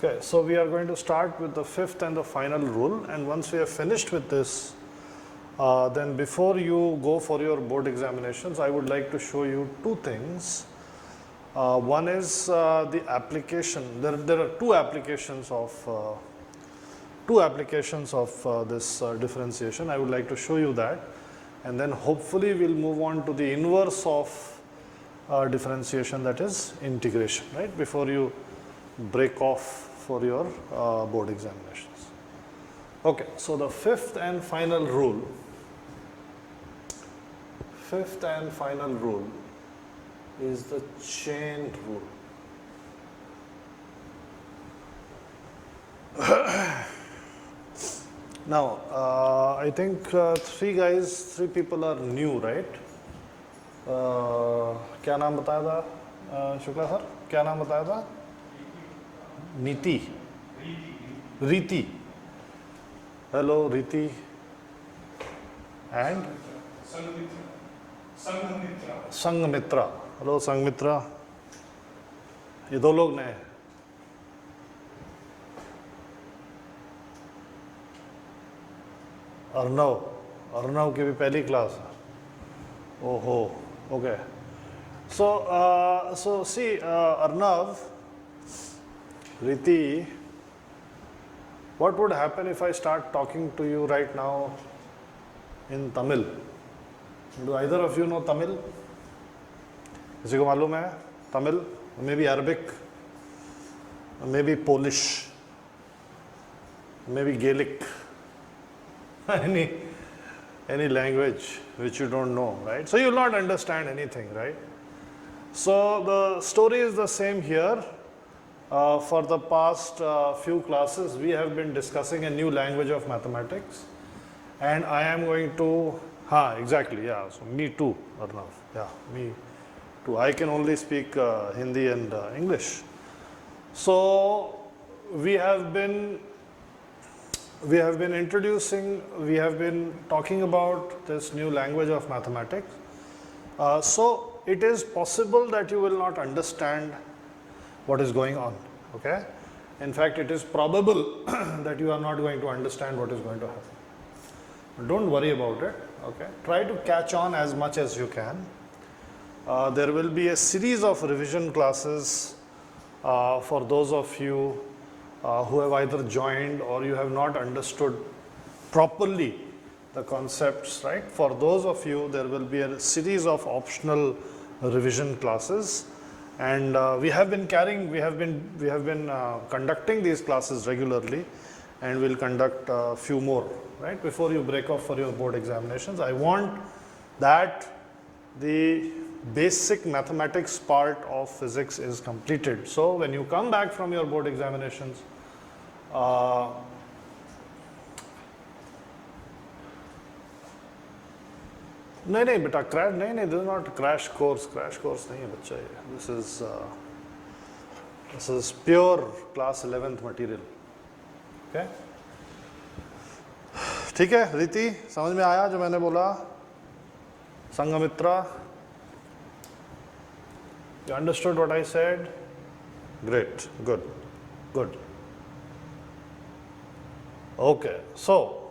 Okay, so we are going to start with the fifth and the final rule, and once we have finished with this, then before you go for your board examinations, I would like to show you two things. One is the application. There are two applications of this differentiation. I would like to show you that, and then hopefully we'll move on to the inverse of differentiation, that is integration, right? Before you break off for your board examinations. Okay, so the fifth and final rule is the chain rule. Now, I think three people are new, right? क्या नाम बताया था Shukla sir? क्या नाम बताया था? नीति, रीति. Hello, Riti. And Sangamitra. Hello, Sangamitra. ये दो लोग नए. अर्नव की भी पहली क्लास है. ओहो, okay. So see, Arnav, Riti, what would happen if I start talking to you right now in Tamil? Do either of you know Tamil? किसी को मालूम है Tamil? Maybe Arabic, maybe Polish, maybe Gaelic, any language which you don't know, right? So you will not understand anything, right? So the story is the same here. For the past few classes, we have been discussing a new language of mathematics, and I am going to, exactly, yeah, so me too, Arnav, yeah, me too. I can only speak Hindi and English. So we have been talking about this new language of mathematics. So it is possible that you will not understand what is going on, okay? In fact, it is probable that you are not going to understand what is going to happen. But don't worry about it, okay? Try to catch on as much as you can. There will be a series of revision classes for those of you who have either joined or you have not understood properly the concepts, right? For those of you, there will be a series of optional revision classes. And we have been conducting these classes regularly, and we'll conduct a few more, right? Before you break off for your board examinations, I want that the basic mathematics part of physics is completed. So when you come back from your board examinations, नहीं बेटा crash नहीं this is not crash course नहीं है बच्चा ये. This is pure class 11th material. Okay? ठीक है रीति, समझ में आया जो मैंने बोला? Sanghamitra, you understood what I said? Great, good. Okay, so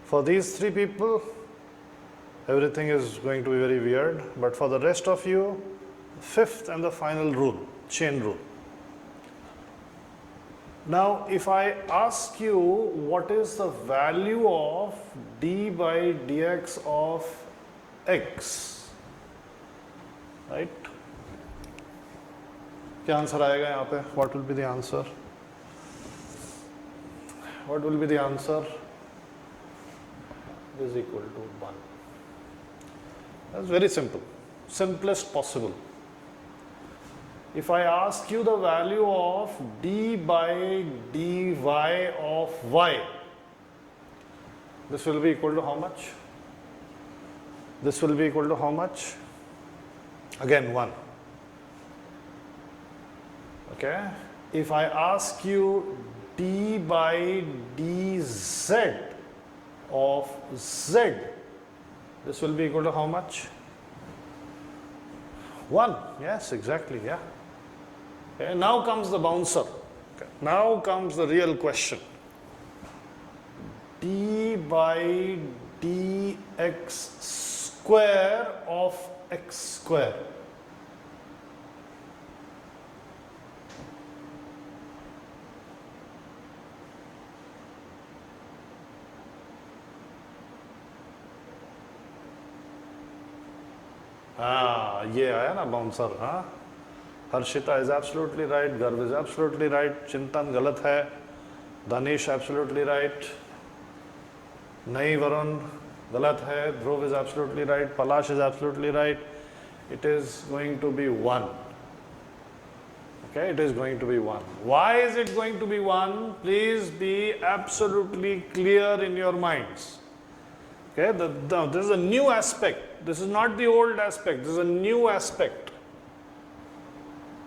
for these three people, everything is going to be very weird, but for the rest of you, fifth and the final rule, chain rule. Now, if I ask you what is the value of d by dx of x, right? क्या answer आएगा यहाँ पे? What will be the answer? What will be the answer? Is equal to 1. That's very simple, simplest possible. If I ask you the value of d by dy of y, this will be equal to how much? This will be equal to how much? Again 1. Okay. If I ask you d by dz of z, this will be equal to how much? 1. Yes, exactly, yeah. Okay, now comes the bouncer. Okay, now comes the real question. D by dx square of x square. हाँ, ये आया ना bouncer. हाँ, Harshita is absolutely right, गर्व is absolutely right, चिंतन गलत है, Danish absolutely right, नहीं वरुण गलत है, Dhruv is absolutely right, Palash is absolutely right. It is going to be 1. Okay, it is going to be 1. Why is it going to be 1? Please be absolutely clear in your minds. Okay, this is a new aspect. This is not the old aspect. This is a new aspect.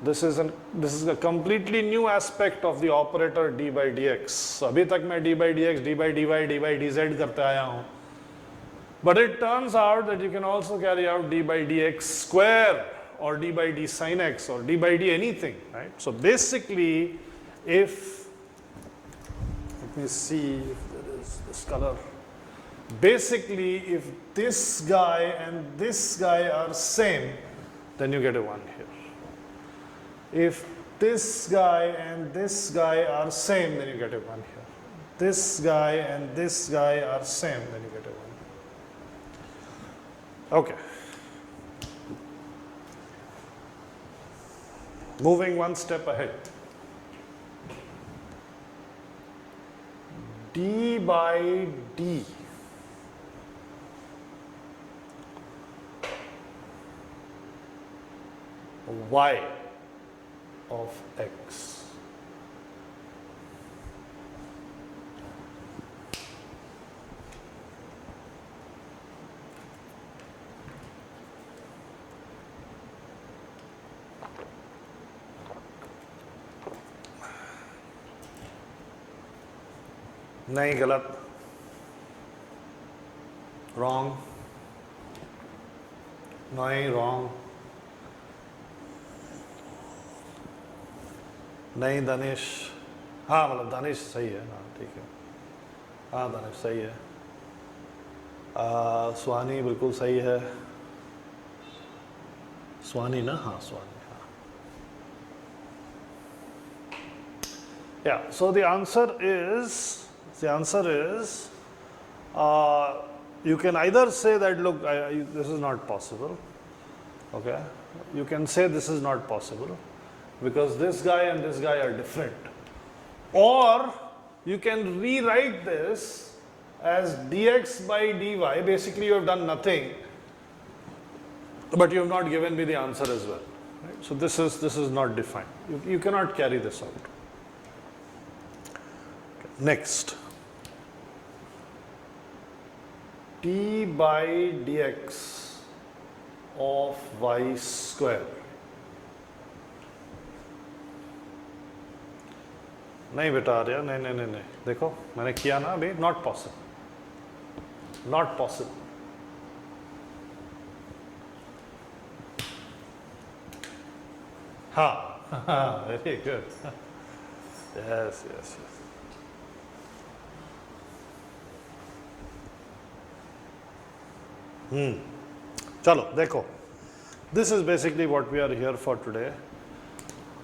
This is a completely new aspect of the operator d by dx. अभी तक मैं d by dx, d by dy, d by dz करते आया हूँ. But it turns out that you can also carry out d by dx square or d by d sin x or d by d anything, right? So basically, if, let me see if there is this color. Basically, if this guy and this guy are same, then you get a 1 here. If this guy and this guy are same, then you get a 1 here. This guy and this guy are same, then you get a 1. Okay. Moving one step ahead. D by d y of x. नहीं, गलत, wrong, नहीं, wrong, नहीं दानिश, हाँ मतलब दानिश सही है. हाँ ठीक है, हाँ दानिश सही है. स्वानी बिल्कुल सही है. स्वानी ना, हाँ Swani. Yeah, so the answer is, you can either say that, look, this is not possible, okay? You can say this is not possible because this guy and this guy are different. Or you can rewrite this as dx by dy. Basically, you have done nothing, but you have not given me the answer as well. Right? So this is not defined. You cannot carry this out. Next, d by dx of y square. नहीं बेटा यार, नहीं, देखो मैंने किया ना अभी. Not possible, not possible. हाँ, very good. Yes. चलो देखो, this is basically what we are here for today.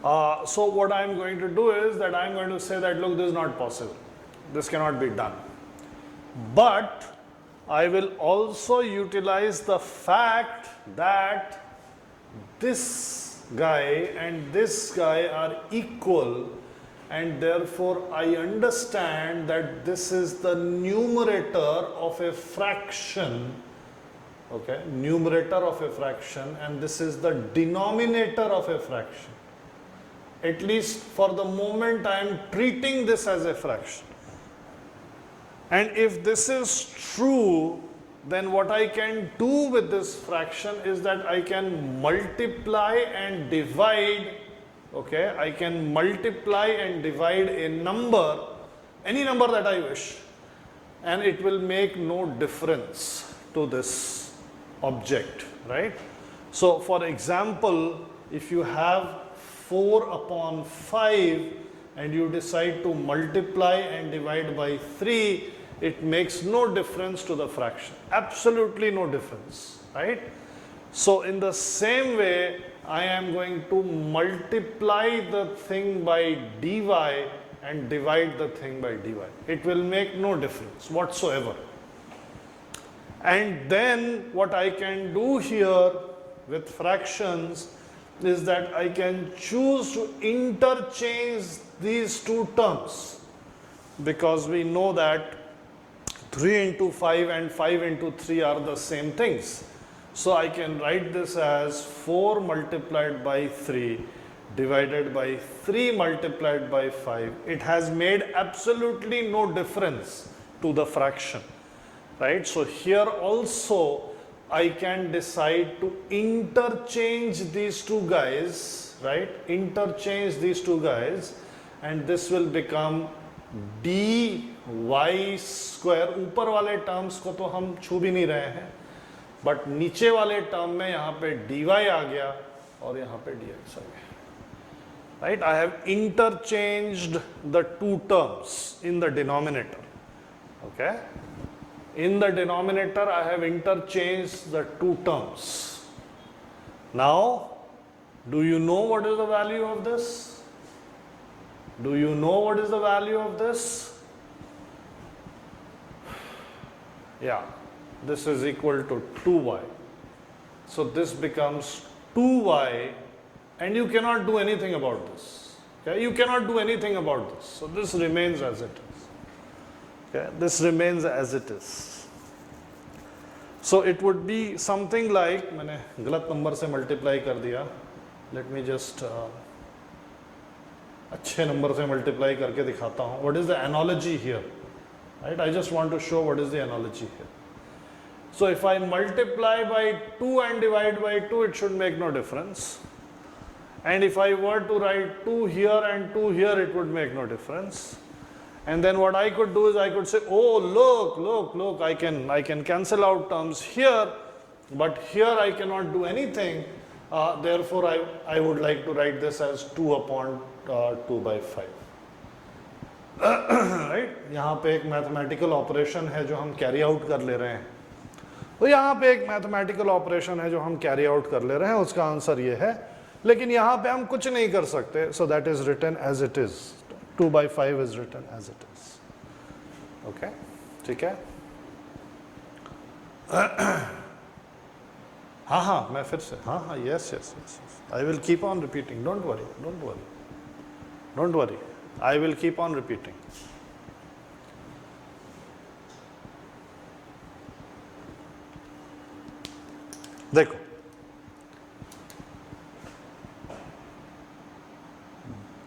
So what I am going to do is that I am going to say that, look, this is not possible, this cannot be done, but I will also utilize the fact that this guy and this guy are equal, and therefore I understand that this is the numerator of a fraction. Okay, numerator of a fraction, and this is the denominator of a fraction. At least for the moment I am treating this as a fraction. And if this is true, then what I can do with this fraction is that I can multiply and divide. Okay, I can multiply and divide a number, any number that I wish, and it will make no difference to this object, right? So for example, if you have 4 upon 5 and you decide to multiply and divide by 3, it makes no difference to the fraction. Absolutely no difference, right? So in the same way, I am going to multiply the thing by dy and divide the thing by dy. It will make no difference whatsoever. And then what I can do here with fractions is that I can choose to interchange these two terms, because we know that 3 into 5 and 5 into 3 are the same things. So I can write this as 4 multiplied by 3 divided by 3 multiplied by 5. It has made absolutely no difference to the fraction, right? So here also I can decide to interchange these two guys, right? Interchange these two guys, and this will become dy square. ऊपर वाले terms को तो हम छू भी नहीं रहे हैं, बट नीचे वाले टर्म में यहाँ पे dy आ गया और यहाँ पे dx आ गया, right? I have interchanged the two terms in the denominator, okay? In the denominator, I have interchanged the two terms. Now, do you know what is the value of this? Do you know what is the value of this? Yeah, this is equal to 2y. So this becomes 2y, and you cannot do anything about this. Okay? You cannot do anything about this. So this remains as it is. Okay, this remains as it is. So it would be something like, मैंने गलत number से multiply कर दिया. Let me just अच्छे number से multiply करके दिखाता हूँ. What is the analogy here? Right? I just want to show what is the analogy here. So if I multiply by 2 and divide by 2, it should make no difference. And if I were to write 2 here and 2 here, it would make no difference. And then what I could do is I could say, oh, look, I can cancel out terms here, but here I cannot do anything. Therefore, I would like to write this as 2 upon 2 by 5. Right? यहाँ पे एक mathematical operation है जो हम carry out कर ले रहे हैं. तो यहाँ पे एक mathematical operation है जो हम carry out कर ले रहे हैं, उसका आंसर ये है. लेकिन यहाँ पे हम कुछ नहीं कर सकते. So that is written as it is. 2 by 5 is written as it is. Okay? ठीक है? हाँ, मैं फिर से, yes. I will keep on repeating. Don't worry. I will keep on repeating. देखो,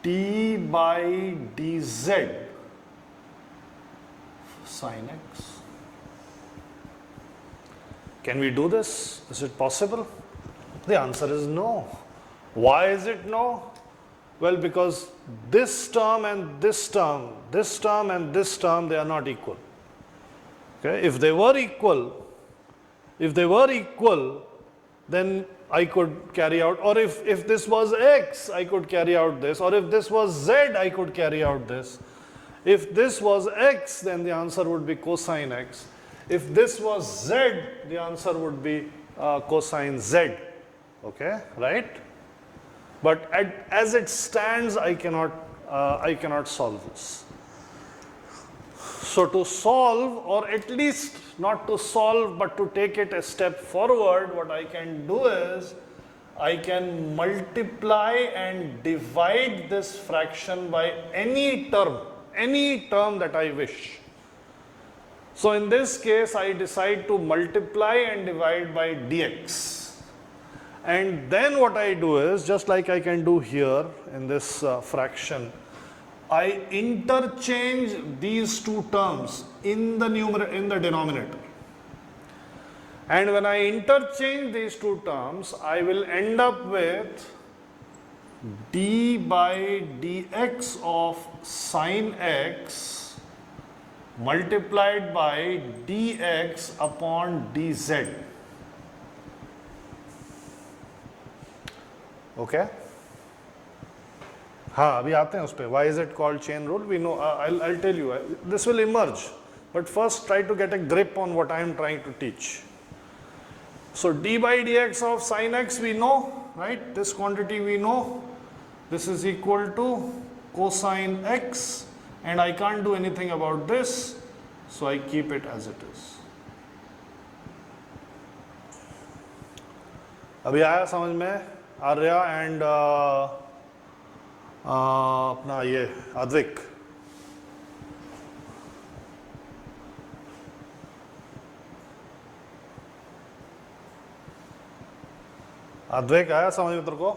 d by dz sin x. Can we do this? Is it possible? The answer is no. Why is it no? Well, because this term and this term, this term and this term, they are not equal. Okay? If they were equal, then I could carry out, or if this was x, I could carry out this, or if this was z, I could carry out this. If this was x, then the answer would be cosine x. If this was z, the answer would be cosine z. Okay, right? But as it stands, I cannot solve this. So to solve, or at least not to solve, but to take it a step forward, what I can do is, I can multiply and divide this fraction by any term that I wish. So in this case, I decide to multiply and divide by dx. And then what I do is, just like I can do here in this fraction, I interchange these two terms in the denominator. And when I interchange these two terms, I will end up with d by dx of sine x multiplied by dx upon dz. Okay? हाँ अभी आते हैं उस पर. Why is it called chain rule? We know. I'll tell you. This will emerge. But first try to get a grip on what I am trying to teach. So d by dx of sin x we know, right? This quantity we know. This is equal to cosine x, and I can't do anything about this, so I keep it as it is. अभी आया समझ में? Arya and अपना ये अद्विक. अद्वैक आया समझ में तेरे को?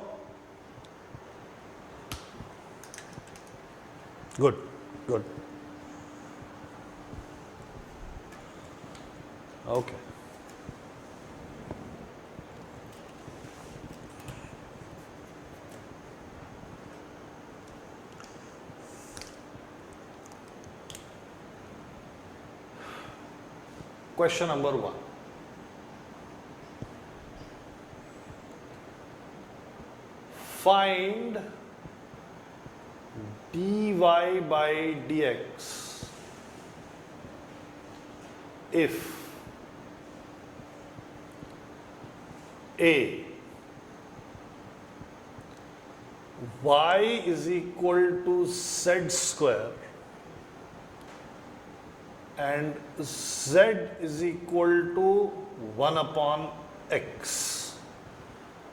Good good. Okay. Question number 1. Find dy by dx if a y is equal to z square and z is equal to 1 upon x.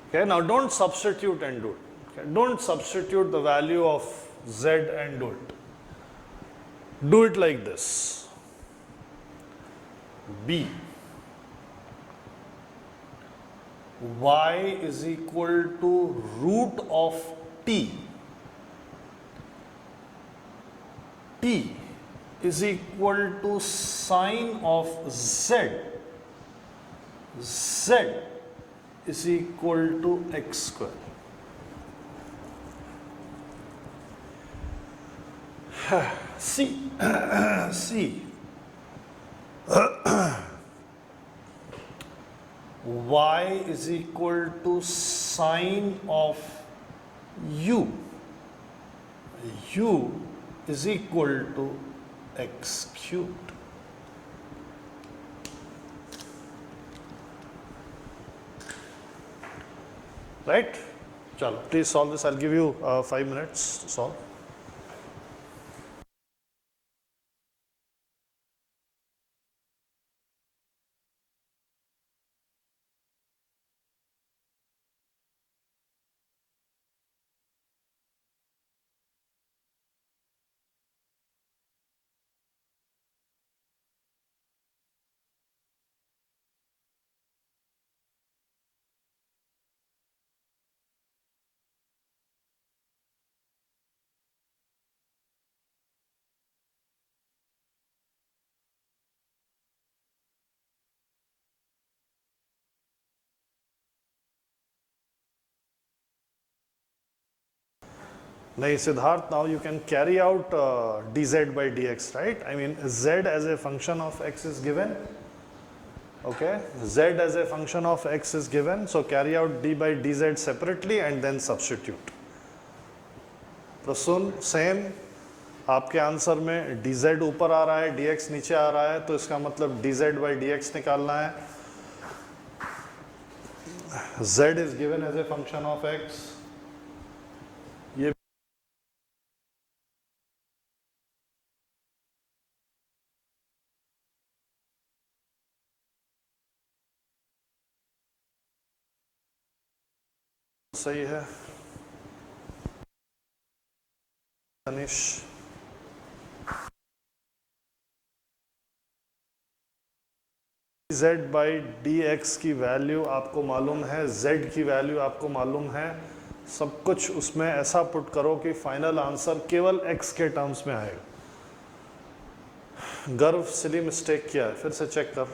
Okay, now don't substitute and do it. Okay, don't substitute the value of z and do it. Do it like this. B y is equal to root of t. T is equal to sine of z. Z is equal to x square. See, see, y is equal to sine of u. U is equal to x cubed. Right? Chalo, please solve this. I'll give you 5 minutes to solve. Now, Siddharth, now you can carry out dz by dx, right? I mean, z as a function of x is given. Okay, z as a function of x is given. So, carry out d by dz separately and then substitute. Prasoon same आपके answer में dz ऊपर आ रहा है, dx नीचे आ रहा है, तो इसका मतलब dz by dx निकालना है. z is given as a function of x. ये सही है तनिष. z by dx की वैल्यू आपको मालूम है, z की वैल्यू आपको मालूम है, सब कुछ उसमें ऐसा पुट करो कि फाइनल आंसर केवल x के टर्म्स में आएगा. गर्व सिली मिस्टेक किया है, फिर से चेक कर.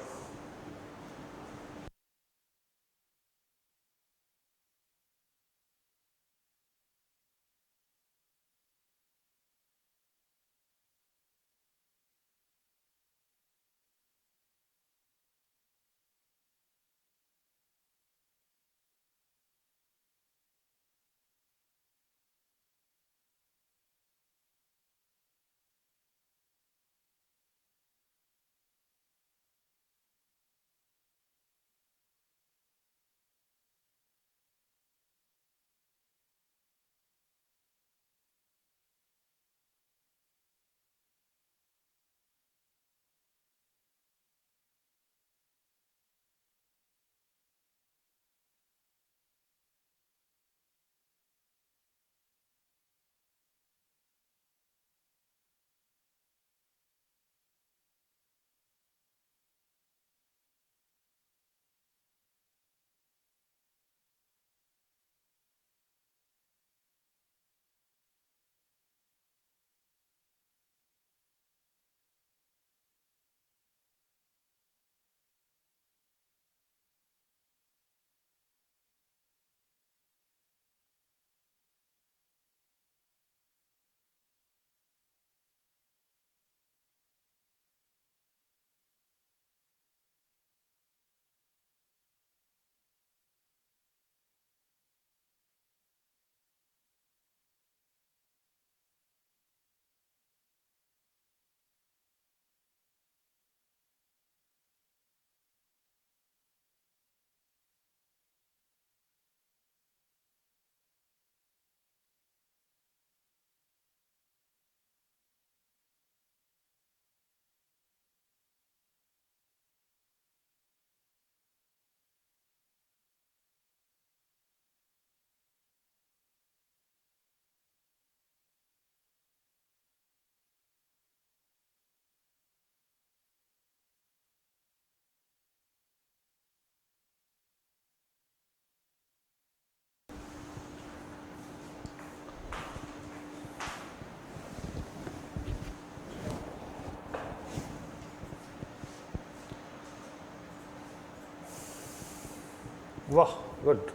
वाह, गुड,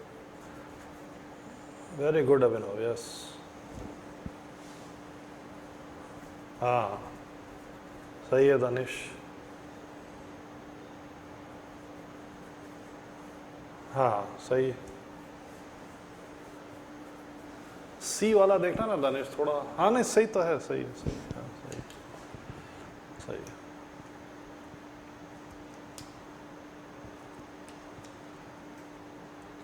वेरी गुड अभिनव, यस। हाँ सही है दानिश। हाँ सही है। सी वाला देखना ना दानिश थोड़ा। हाँ नहीं सही तो है, सही है, सही है, हाँ, सही सही है।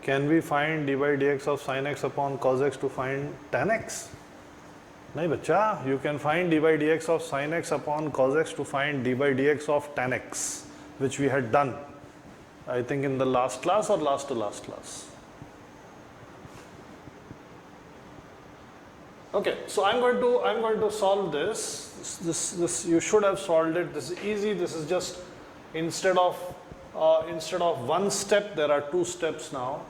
Can we find dy dx of sin x upon cos x to find tan x? नहीं बच्चा, you can find dy dx of sin x upon cos x to find dy dx of tan x, which we had done, I think in the last class or last to last class. Okay, so I'm going to solve this. This you should have solved it. This is easy. This is just instead of one step, there are two steps now.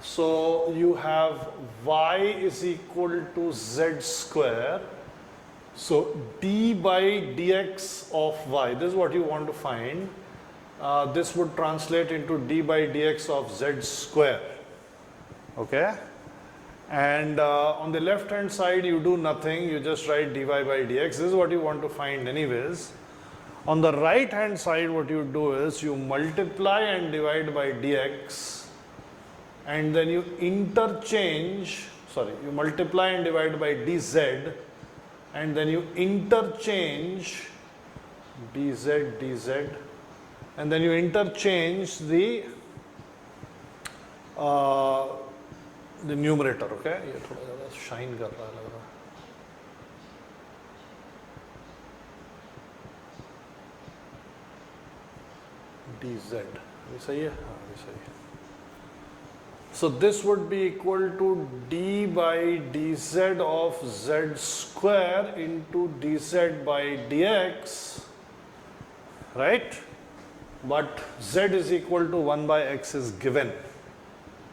So you have y is equal to z square. So d by dx of y, this is what you want to find. This would translate into d by dx of z square. Okay? And on the left hand side you do nothing, you just write dy by dx. This is what you want to find anyways. On the right hand side what you do is you multiply and divide by dx, and then you interchange, you multiply and divide by dz, and then you interchange dz, and then you interchange the numerator. Okay, ये थोड़ा ज़्यादा shine कर रहा है लग रहा है। dz ये सही है, हाँ ये सही है। So this would be equal to d by dz of z square into dz by dx, right? But z is equal to 1 by x is given.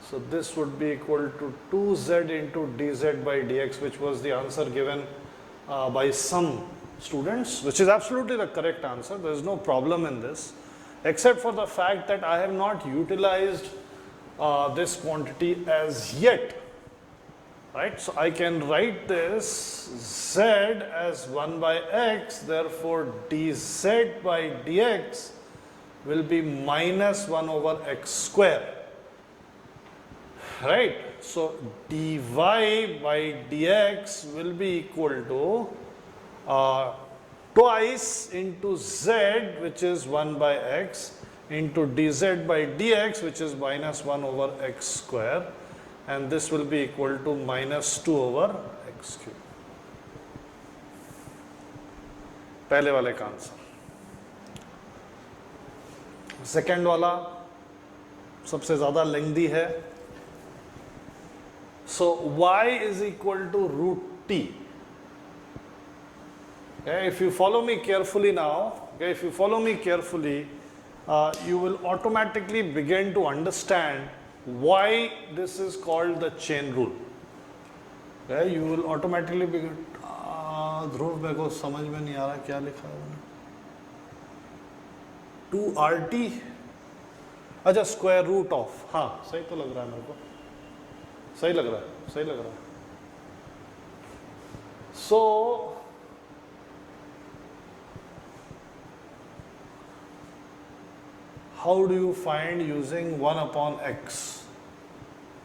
So this would be equal to 2z into dz by dx, which was the answer given by some students, which is absolutely the correct answer. There is no problem in this, except for the fact that I have not utilized this quantity as yet, right? So I can write this z as 1 by x, therefore dz by dx will be minus 1 over x square, right? So dy by dx will be equal to twice into z, which is 1 by x, into dz by dx, which is minus 1 over x square, and this will be equal to minus 2 over x cube. पहले वाले का answer. Second वाला सबसे ज़्यादा lengthy है। So y is equal to root t. Okay, if you follow me carefully now, okay, if you follow me carefully, you will automatically begin to understand why this is called the chain rule. Okay, you will automatically begin. ध्रुव मेरे को समझ में नहीं आ रहा क्या लिखा है मैंने। 2RT, अच्छा स्क्वायर रूट ऑफ, हाँ सही तो लग रहा है मेरे को, सही लग रहा है, सही लग रहा है। So how do you find using 1 upon x?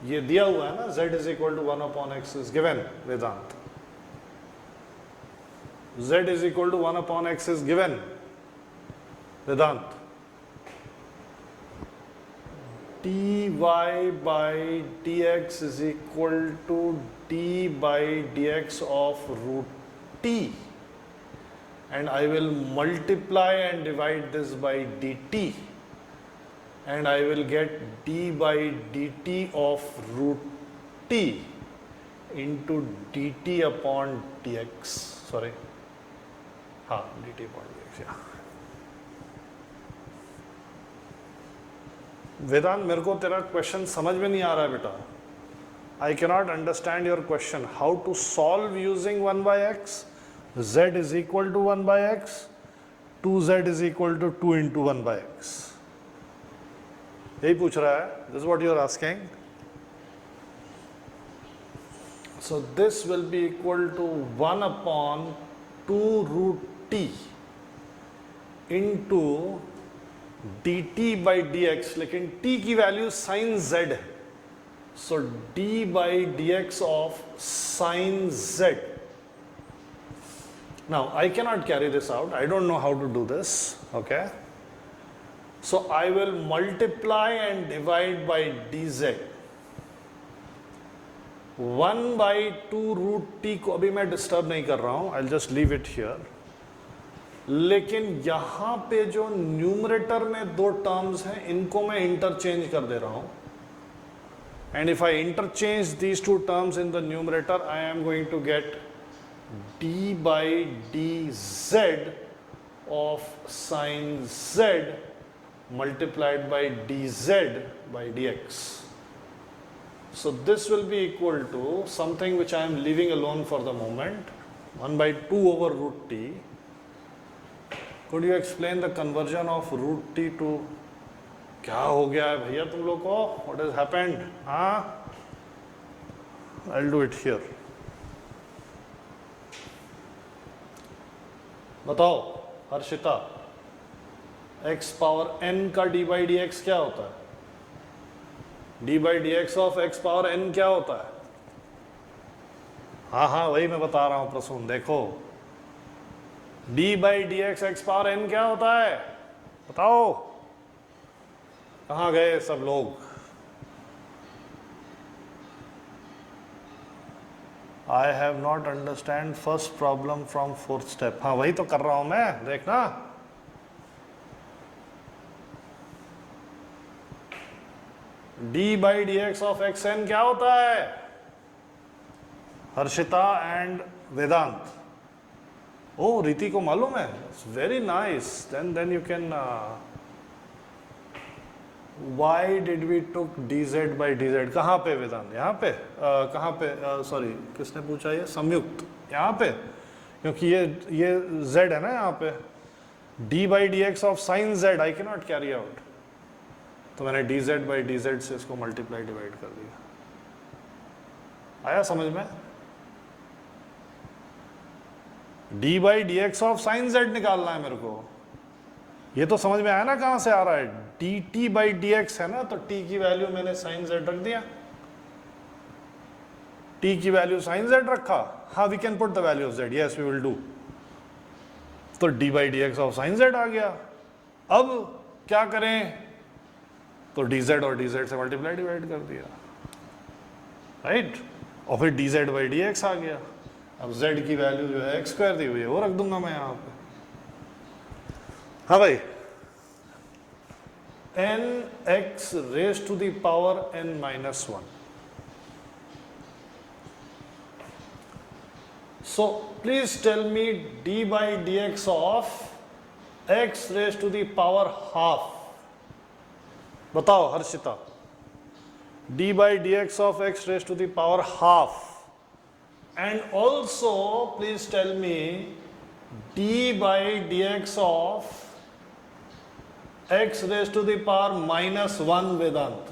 ये दिया हुआ है ना, z is equal to 1 upon x is given, Vedant. Z is equal to 1 upon x is given, Vedant. dy by dx is equal to d by dx of root t, and I will multiply and divide this by dt, and I will get d by dt of root t into dt upon dx, sorry, हाँ dt upon dx, yeah. वेदांत मेरे को तेरा question समझ में नहीं आ रहा है बेटा। I cannot understand your question. How to solve using 1 by x? Z is equal to 1 by x, 2z is equal to 2 into 1 by x. यही पूछ रहा है, this what you are asking. So this will be equal to 1 upon 2 root T into D T by D X, लेकिन टी की value sine Z है. So D by D x of sine Z. Now I cannot carry this out, I don't know how to do this, okay. So I will multiply and divide by dz. 1 by 2 root t को अभी मैं disturb नहीं कर रहा हूं, I'll just leave it here. लेकिन यहां पे जो न्यूमरेटर में दो टर्म्स हैं इनको मैं इंटरचेंज कर दे रहा हूं. And if I interchange these two terms in the numerator, I am going to get d by dz of sin z multiplied by dz by dx. So this will be equal to something which I am leaving alone for the moment, 1 by 2 over root t. Could you explain the conversion of root t to, क्या हो गया है भैया तुम लोग को, what has happened? हाँ, I'll do it here. बताओ हर्षिता, x पावर n का d बाई डी एक्स क्या होता है? d by D x of x power n क्या होता है? हाँ हाँ वही मैं बता रहा हूं प्रसून, देखो d by D x x power n क्या होता है? बताओ, कहाँ गए सब लोग? I have not understand first problem from fourth step. हाँ वही तो कर रहा हूं मैं, देखना. d by D x of x n क्या होता है? हर्षिता एंड वेदांत. ओ रीति को मालूम है, very nice. Then you can. Why did we took dz by dz? कहाँ पे वेदांत? यहाँ पे. कहाँ पे? सॉरी किसने पूछा ये? संयुक्त. यहाँ पे, क्योंकि ये z है ना यहाँ पे. d by dx of sin z I cannot carry out. तो मैंने dz by dz से इसको मल्टीप्लाई डिवाइड कर दिया. आया समझ में? d by dx of sin z निकालना है मेरे को. ये तो समझ में आया ना कहां से आ रहा है? dt बाई डी एक्स है ना, तो t की वैल्यू मैंने साइन z रख दिया. t की वैल्यू साइन z रखा. हाँ we can put the value of z, yes we will do. तो d by D x of sine z आ गया. अब क्या करें? तो dz और dz से मल्टीप्लाई डिवाइड कर दिया, राइट. और फिर dz बाई डी एक्स आ गया. अब z की वैल्यू जो है x स्क्वायर दी हुई है वो रख दूंगा मैं यहाँ पे. हाँ भाई, n x raised to the power n minus 1. So please tell me d by dx of x raised to the power half. बताओ Harshita, d by dx of x raised to the power half. And also please tell me d by dx of x raised to the power minus 1. Vedant,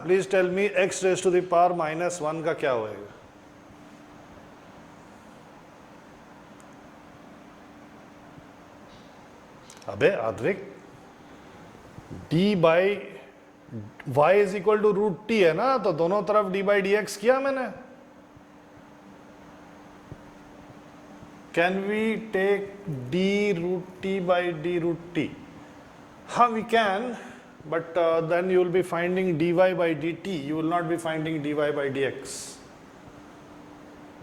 please tell me x raised to the power minus 1 का क्या होएगा? अबे Advik, d by y is equal to root t है ना, तो दोनों तरफ d by D x किया मैंने. Can we take d root t by d root t? हाँ we can, but then you will be finding dy by dt. You will not be finding dy by dx.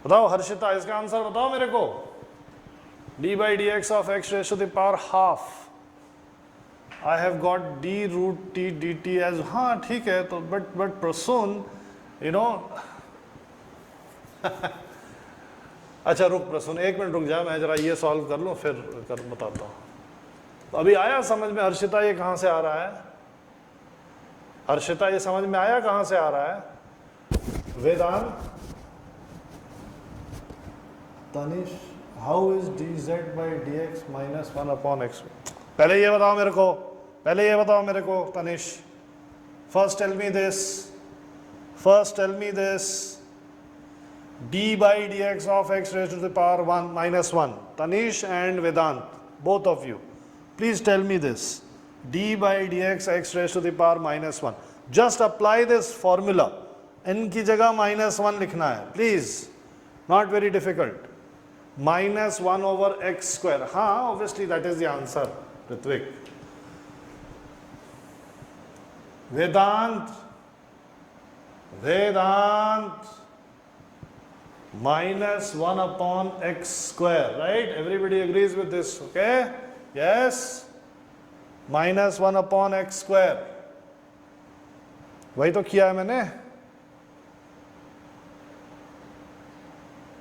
बताओ हर्षिता, इसका answer बताओ मेरे को. d by dx of x raised to the power half. I have got d root t dt as, हाँ ठीक है तो, but Prasoon, you know. अच्छा रुक प्रसून, एक मिनट रुक जा, मैं जरा ये सॉल्व कर लूँ फिर कर बताता हूँ. तो अभी आया समझ में हर्षिता ये कहाँ से आ रहा है? हर्षिता ये समझ में आया कहाँ से आ रहा है? Vedant, Tanish, how is dz by dx minus 1 upon x? पहले ये बताओ मेरे को, पहले ये बताओ मेरे को Tanish, first tell me this d by dx of x raised to the power 1 minus 1. Tanish and Vedant, both of you, please tell me this. d by dx x raised to the power minus 1. Just apply this formula. n की जगह minus 1 लिखना है, please. Not very difficult. Minus 1 over x square. हाँ, obviously that is the answer, Ritvik. Vedant. Minus 1 upon x square, right? Everybody agrees with this, okay? Yes? Minus 1 upon x square. वही तो किया है मैंने,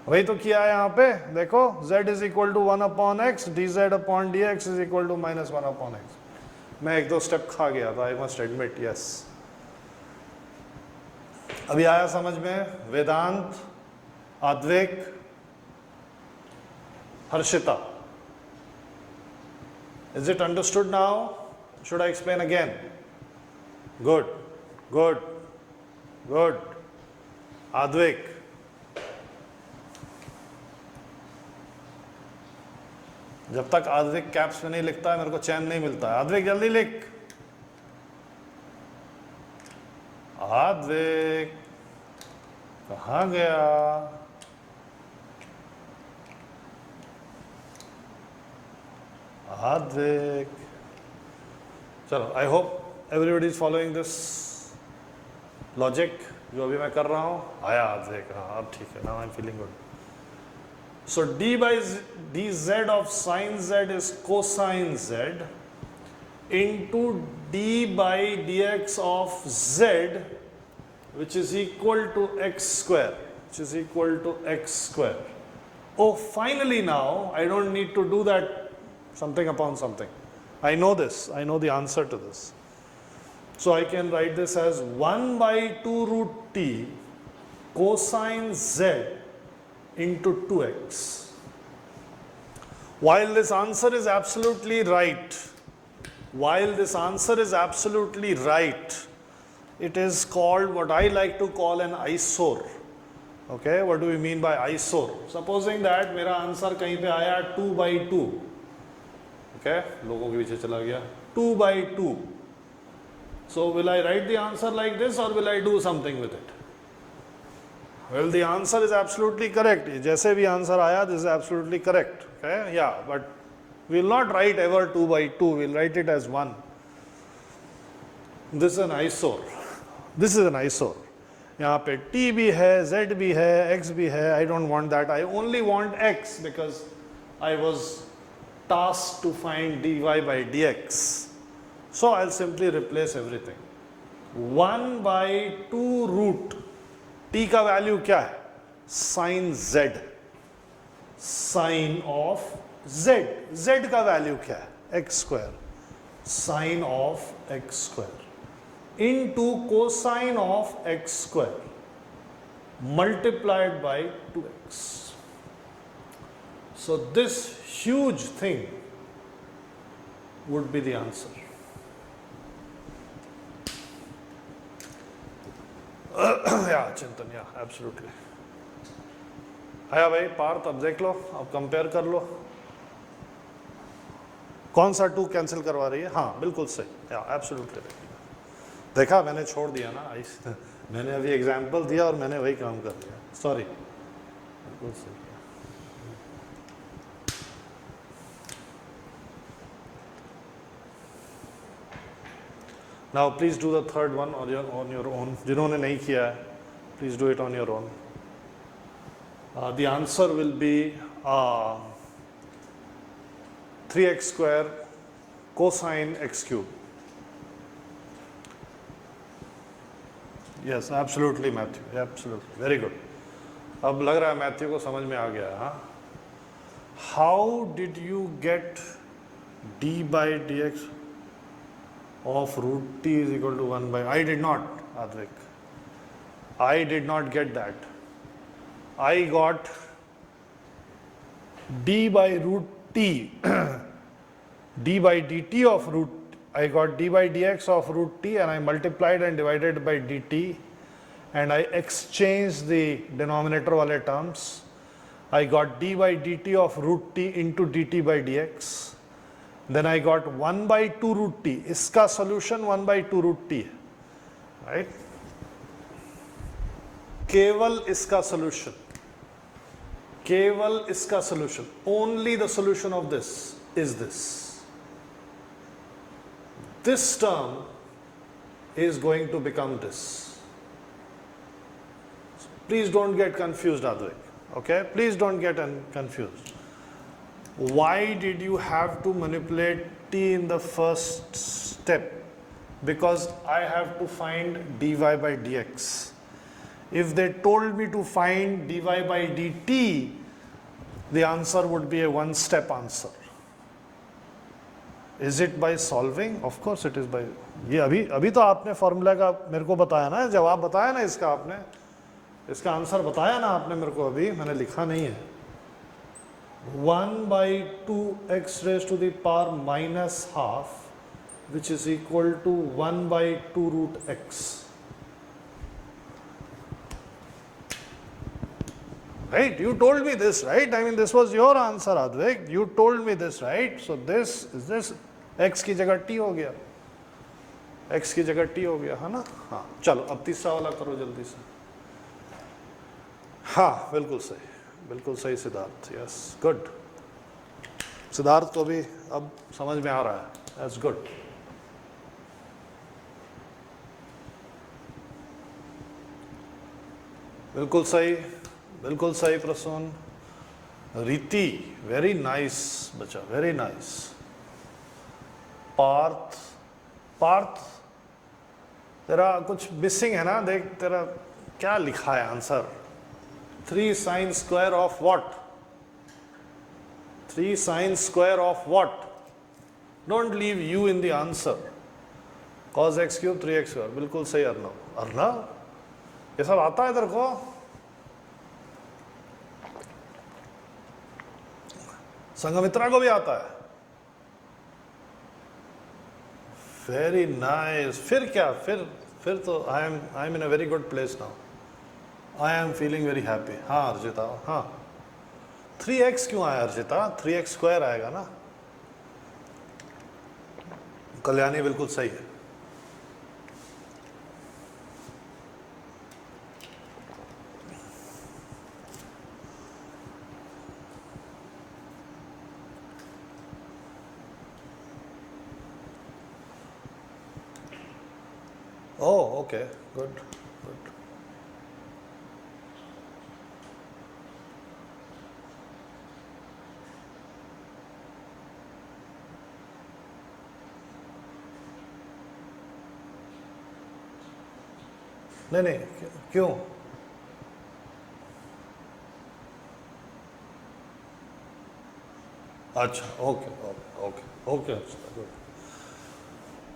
वही तो किया है यहाँ पे, देखो z is equal to 1 upon x, dz upon dx is equal to minus 1 upon x. मैं एक दो स्टेप खा गया था, I must admit, yes. अभी आया समझ में? वेदांत, Advik, Harshita. Is it understood now? Should I explain again? Good, good, good. Advik. जब तक आद्विक कैप्स में नहीं लिखता है मेरे को चैन नहीं मिलता है। आद्विक जल्दी लिख। आद्विक कहाँ गया? Advik. चलो, I hope everybody is following this logic जो अभी मैं कर रहा हूँ। आया आद्विक, हाँ अब ठीक है, now I'm feeling good. So d by dz of sin z is cosine z into d by dx of z, which is equal to x square, which is equal to x square. Oh, finally now I don't need to do that something upon something. I know this, I know the answer to this. So I can write this as 1 by 2 root t cosine z into 2x. While this answer is absolutely right, it is called what I like to call an isor. Okay, what do we mean by isor? Supposing that मेरा answer कहीं पे आया 2 by 2. Okay, लोगों के पीछे चला गया 2 by 2. So will I write the answer like this or will I do something with it? Well, the answer is absolutely correct. जैसे भी आंसर आया, this is absolutely correct. Okay, yeah, but we will not write ever 2 by 2. We will write it as 1. This is an isor. This is an isor. यहाँ पे t भी है, z भी है, x भी है. I don't want that. I only want x because I was tasked to find dy by dx. So I'll simply replace everything. 1 by 2 root t का value क्या है? sin z. Sin of z. Z का value क्या है? x square. Sin of x square into cosine of x square multiplied by 2x. So this huge thing would be the answer. Yeah, Chintan, yeah, absolutely. आया भाई पार्थ, अब देख लो, अब compare कर लो, कौन सा 2 कैंसिल करवा रही है? हाँ बिल्कुल सही, या एब्सोल्युटली। देखा, मैंने छोड़ दिया ना, मैंने अभी एग्जांपल दिया और मैंने वही काम कर दिया, सॉरी, बिल्कुल सही। Now please do the third one on your own. जिन्होंने नहीं किया है, please do it on your own. The answer will be 3x square cosine x cube. Yes, absolutely Matthew, absolutely, very good. अब लग रहा है मैथ्यू को समझ में आ गया है, हाँ? How did you get d by dx of root t is equal to 1 by, I did not, Advik. I did not get that. I got d by root t, d by dt of root I got d by dx of root t and I multiplied and divided by dt and I exchanged the denominator wale terms. I got d by dt of root t into dt by dx. Then I got 1 by 2 root t. Iska solution 1 by 2 root t. Right? केवल इसका solution. केवल इसका solution. Only the solution of this is this. This term is going to become this. Please don't get confused, Advik. Okay? Please don't get confused. Why did you have to manipulate t in the first step? Because I have to find dy by dx. If they told me to find dy by dt, the answer would be a one-step answer. Is it by solving? Of course it is by. ये अभी तो आपने formula का मेरे को बताया ना, जवाब बताया ना इसका, आपने इसका आंसर बताया ना आपने मेरे को, अभी मैंने लिखा नहीं है. 1 by 2x raised to the power minus half, which is equal to 1 by 2 root x. Right? You told me this, right? I mean, this was your answer, Advik. You told me this, right? So this is this x की जगह t हो गया, x की जगह t हो गया, है ना? हाँ, चलो अब तीसरा वाला करो जल्दी से. हाँ, बिल्कुल सही सिद्धार्थ. Yes, good. सिद्धार्थ को भी अब समझ में आ रहा है. That's good. बिल्कुल सही प्रसून. रीति, वेरी नाइस बच्चा, वेरी नाइस. पार्थ तेरा कुछ मिसिंग है ना, देख तेरा क्या लिखा है answer. 3 sin square of what? 3 sin square of what? Don't leave u in the answer. Cos x cube 3x square. बिल्कुल सही अर्नव. ये सब आता है तेरे को? संगमित्रा को भी आता है. Very nice. फिर क्या, फिर तो I am in a very good place now. I am feeling very happy. हाँ अर्जिता, हाँ 3x क्यों आया अर्जिता? 3x स्क्वायर आएगा ना. कल्याणी बिल्कुल सही है. Oh, okay, good. नहीं, क्यों? अच्छा, okay, good.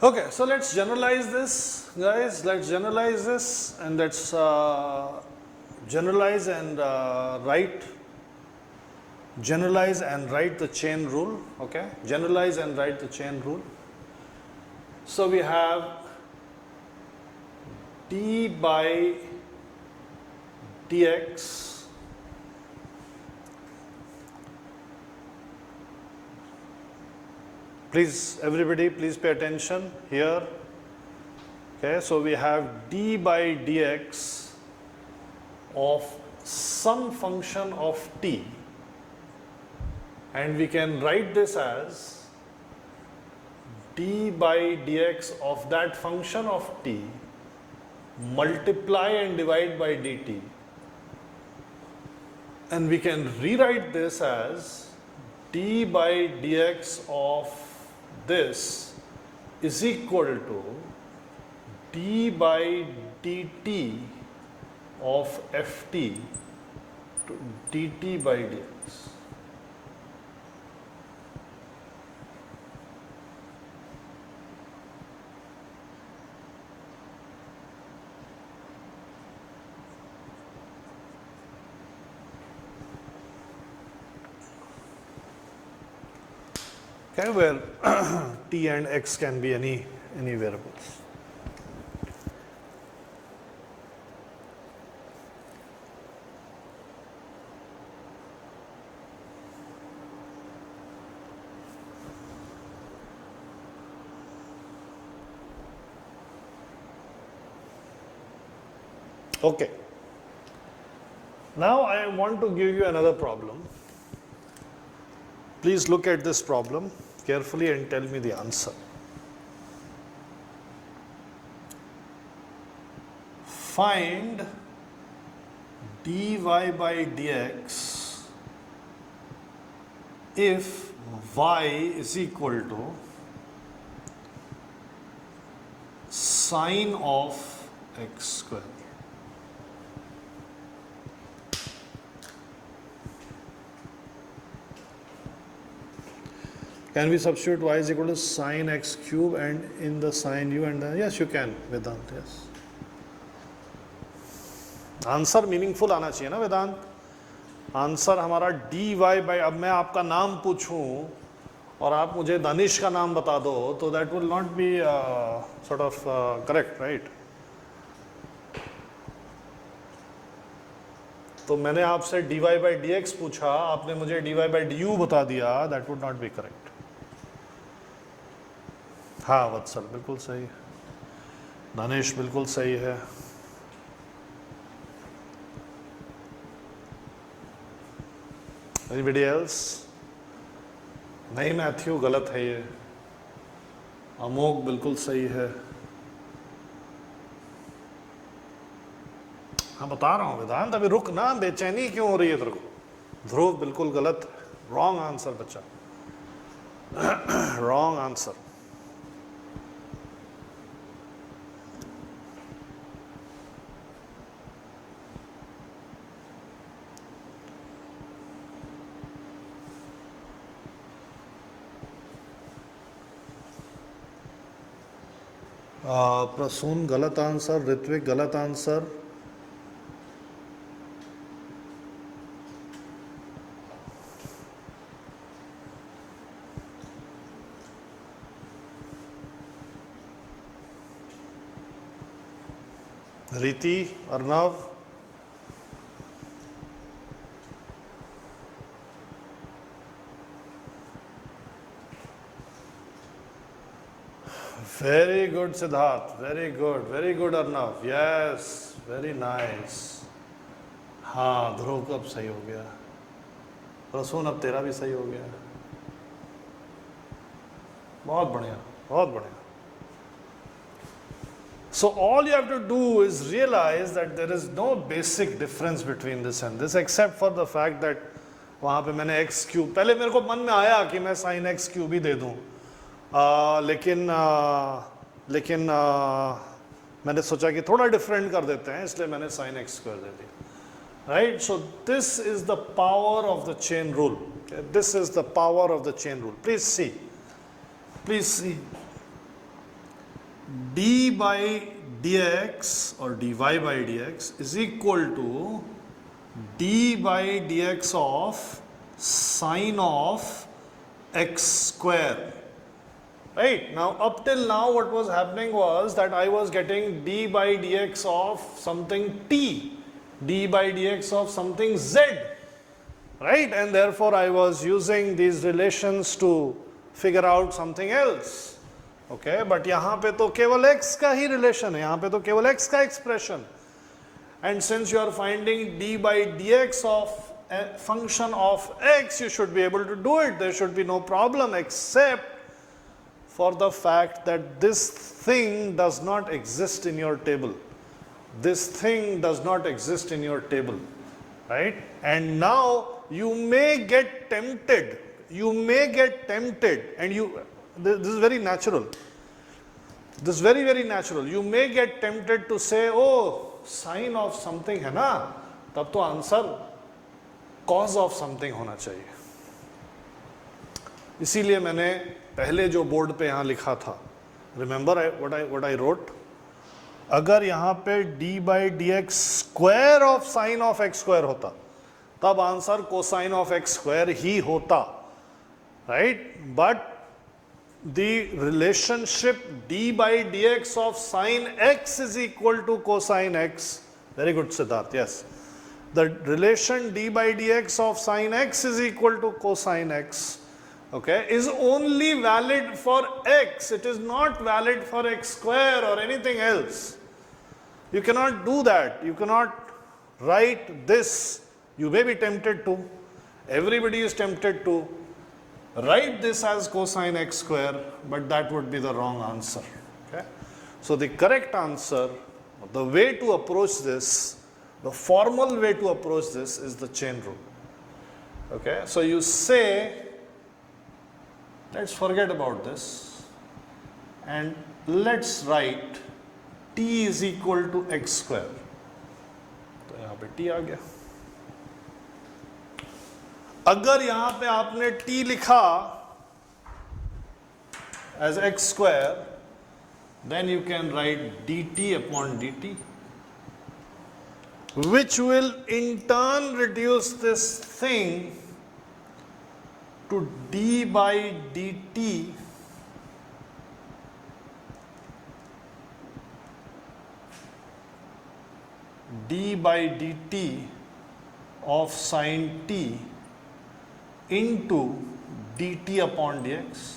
Okay, so let's generalize this, guys. Let's generalize this, and let's generalize and write the chain rule. Okay, generalize and write the chain rule. So we have d by dx please, everybody, please pay attention here. Okay, so we have d by dx of some function of t, and we can write this as d by dx of that function of t multiply and divide by dt, and we can rewrite this as d by dx of this is equal to d by dt of ft to dt by dx. Okay, well, t and x can be any variables. Okay. Now I want to give you another problem. Please look at this problem carefully and tell me the answer. Find dy by dx if y is equal to sine of x square. Can we substitute y is equal to sine x cube and in the sine u and then, yes you can Vedant, yes. Answer meaningful आना चाहिए ना वेदांत. Answer हमारा dy by, अब मैं आपका नाम पूछूं और आप मुझे दानिश का नाम बता दो तो that will not be sort of correct, right. तो मैंने आपसे dy बाई dx पूछा, आपने मुझे dy बाई du बता दिया, that would not be correct. हाँ वत्सल बिल्कुल सही है, दानिश बिल्कुल सही है. Anybody else? नहीं मैथ्यू गलत है ये. अमोक बिल्कुल सही है. हाँ बता रहा हूँ वेदांत, अभी रुक ना, बेचैनी क्यों हो रही है तेरे को. ध्रुव बिल्कुल गलत, रॉन्ग आंसर बच्चा, रॉन्ग आंसर. प्रसून गलत आंसर, ऋत्विक गलत आंसर. रीति, Arnav, very good Siddharth, very good Arnav, yes, very nice. हाँ ध्रुव को अब सही हो गया, प्रसून अब तेरा भी सही हो गया. बहुत बढ़िया, बहुत बढ़िया. So all you have to do is realize that there is no basic difference between this and this except for the fact that वहाँ पे मैंने x क्यूब, पहले मेरे को मन में आया कि मैं sin x क्यूब ही दे दूँ, लेकिन मैंने सोचा कि थोड़ा डिफरेंट कर देते हैं, इसलिए मैंने sin x स्क्वायर दे दिया. Right? So this is the power of the chain rule. Okay? This is the power of the chain rule. Please see. d by dx or dy by dx is equal to d by dx of sine of x square. Right? Now up till now what was happening was that I was getting d by dx of something t, d by dx of something z. Right? And therefore I was using these relations to figure out something else. Okay, but यहाँ पे तो केवल x का ही relation है, यहाँ पे तो केवल x का expression. And since you are finding d by dx of a function of x, you should be able to do it. There should be no problem except for the fact that this thing does not exist in your table. This thing does not exist in your table, right? And now you may get tempted. And this is very natural. This is very, very natural. You may get tempted to say, oh, sine of something है ना, तब तो answer cause of something होना चाहिए. इसीलिए मैंने पहले जो बोर्ड पे यहाँ लिखा था, remember what I wrote? अगर यहाँ पे d by dx square of sine of x square होता, तब answer cosine of x square ही होता. Right? But the relationship d by dx of sine x is equal to cosine x. Very good, Siddharth. Yes. The relation d by dx of sine x is equal to cosine x, okay, is only valid for x. It is not valid for x square or anything else. You cannot do that. You cannot write this. You may be tempted to. Everybody is tempted to write this as cosine x square, but that would be the wrong answer. Okay? So the correct answer, the way to approach this, the formal way to approach this is the chain rule. Okay? So you say, let's forget about this and let's write t is equal to x square. तो यहाँ पे t आ गया. अगर यहाँ पे आपने t लिखा as x square, then you can write dt upon dt, which will in turn reduce this thing to d by dt of sine t into dt upon dx.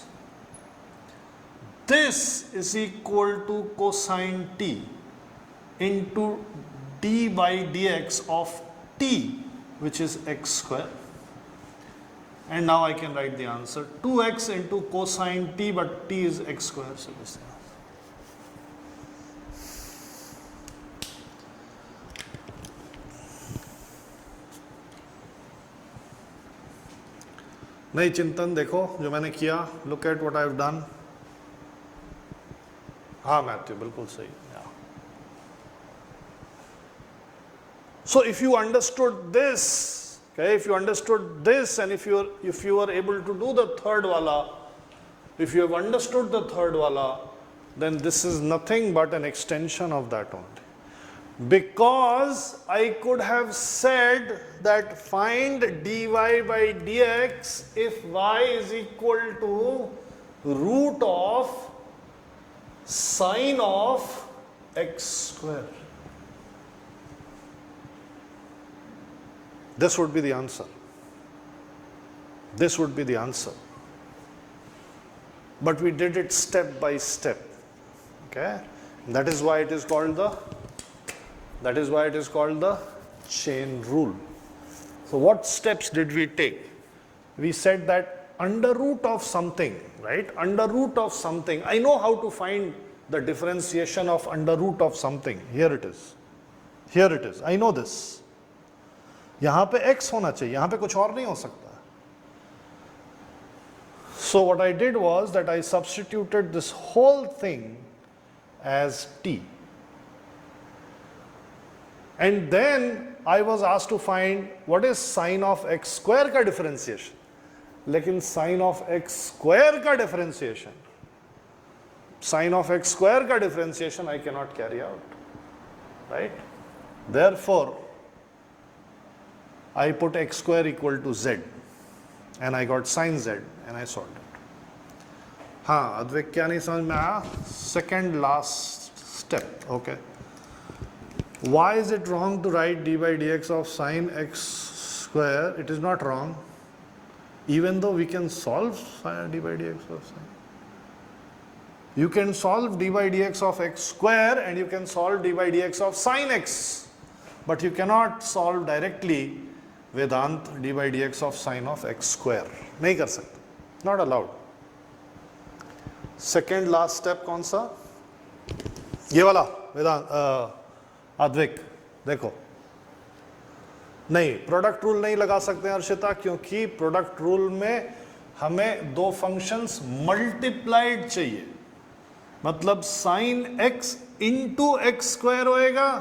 This is equal to cosine t into d by dx of t, which is x square. And now I can write the answer, 2x into cosine t, but t is x square. So this is नहीं चिंतन देखो जो मैंने किया, look at what I have done. हाँ Matthew बिल्कुल सही. So if you understood this, okay, if you understood this, and if you are able to do the third wala, if you have understood the third wala, then this is nothing but an extension of that only. Because I could have said that find dy by dx if y is equal to root of sine of x square. This would be the answer. This would be the answer. But we did it step by step. Okay? That is why it is called the chain rule. So what steps did we take? We said that under root of something, right? Under root of something. I know how to find the differentiation of under root of something. Here it is. Here it is. I know this. यहाँ पे x होना चाहिए, यहाँ पे कुछ और नहीं हो सकता. So what I did was that I substituted this whole thing as t. And then I was asked to find what is sine of x square का differentiation. लेकिन sine of x square का differentiation, sine of x square का differentiation I cannot carry out, right? Therefore, I put x square equal to z, and I got sine z, and I solved it. हाँ, अद्वैत क्या नहीं समझ में आया? Second last step, okay. Why is it wrong to write d by dx of sine x square? It is not wrong, even though we can solve d by dx of sine. You can solve d by dx of x square and you can solve d by dx of sine x, but you cannot solve directly Vedant d by dx of sine of x square. नहीं कर सकते. Not allowed. Second last step कौन सा? ये वाला वेदांत अद्वैत देखो, नहीं product rule नहीं लगा सकते हैं अर्शिता, क्योंकि प्रोडक्ट रूल में हमें दो फंक्शंस मल्टीप्लाइड चाहिए. मतलब sine x into x square होएगा